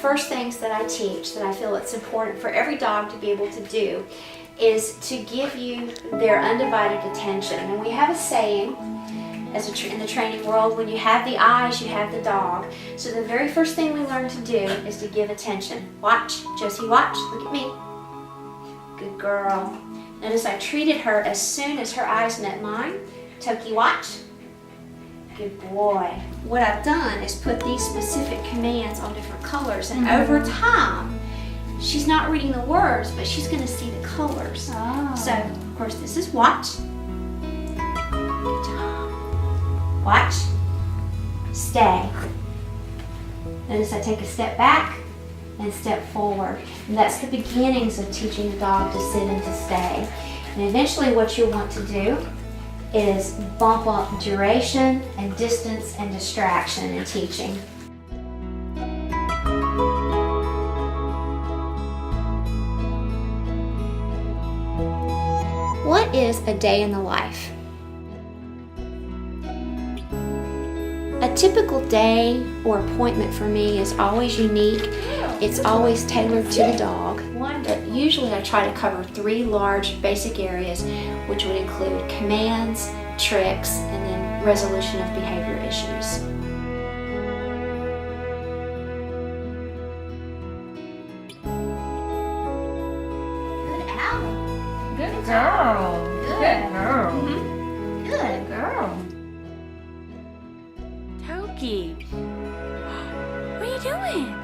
first things that I teach that I feel it's important for every dog to be able to do is to give you their undivided attention. And we have a saying in the training world, when you have the eyes, you have the dog. So the very first thing we learn to do is to give attention. Watch, Josie, watch, look at me. Good girl. Notice I treated her as soon as her eyes met mine. Toki, watch. Good boy. What I've done is put these specific commands on different colors, and over time, she's not reading the words, but she's going to see the colors. Oh. So, of course, this is watch. Good job. Watch. Stay. Notice I take a step back and step forward. And that's the beginnings of teaching the dog to sit and to stay. And eventually what you'll want to do is bump up duration and distance and distraction in teaching. What is a day in the life? A typical day or appointment for me is always unique. It's always tailored to the dog. But usually I try to cover 3 large basic areas, which would include commands, tricks, and then resolution of behavior issues. Good, Allie. Good girl. Good girl. Mm-hmm. Good girl. Toki, what are you doing?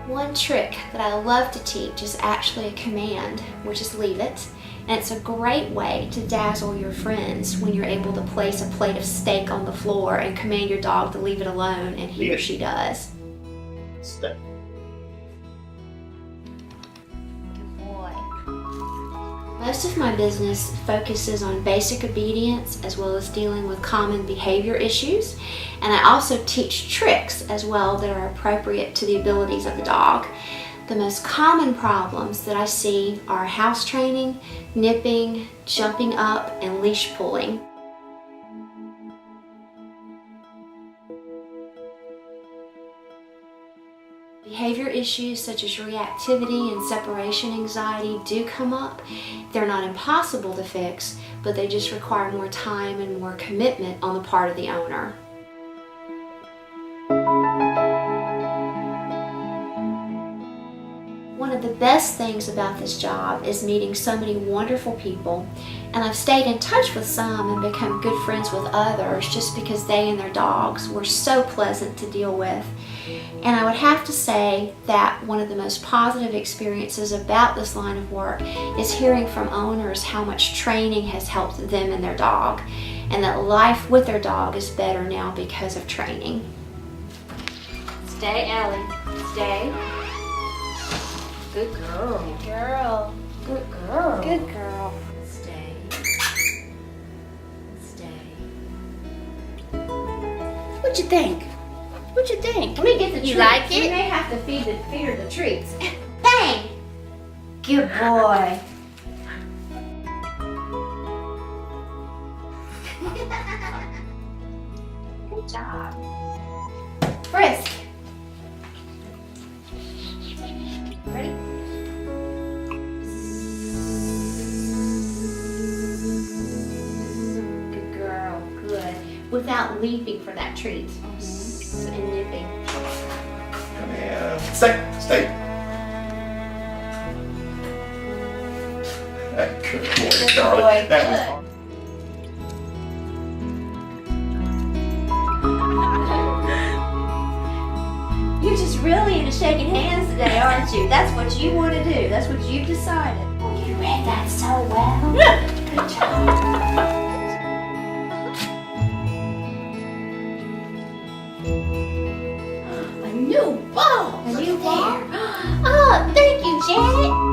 One trick that I love to teach is actually a command, which is leave it. And it's a great way to dazzle your friends when you're able to place a plate of steak on the floor and command your dog to leave it alone, and he or she does. Stay. Good boy. Most of my business focuses on basic obedience as well as dealing with common behavior issues. And I also teach tricks as well that are appropriate to the abilities of the dog. The most common problems that I see are house training, nipping, jumping up, and leash pulling. Behavior issues such as reactivity and separation anxiety do come up. They're not impossible to fix, but they just require more time and more commitment on the part of the owner. One of the best things about this job is meeting so many wonderful people, and I've stayed in touch with some and become good friends with others just because they and their dogs were so pleasant to deal with. And I would have to say that one of the most positive experiences about this line of work is hearing from owners how much training has helped them and their dog, and that life with their dog is better now because of training. Stay, Ellie. Stay. Good girl. Good girl. Good girl. Good girl. Stay. Stay. What'd you think? What'd you think? Let me get the treats. You like it? You may have to feed her the treats. Bang! Good boy. Good job. Frisk. Ready? Good girl. Good. Without leaping for that treat. And nipping. Come here. Stay. Good boy, Good darling. boy. That was Good. fun. You're just really into shaking hands today, aren't you? That's what you want to do. That's what you've decided. Oh, you read that so well. Good job. A new ball. A new ball? Oh, thank you, Janet.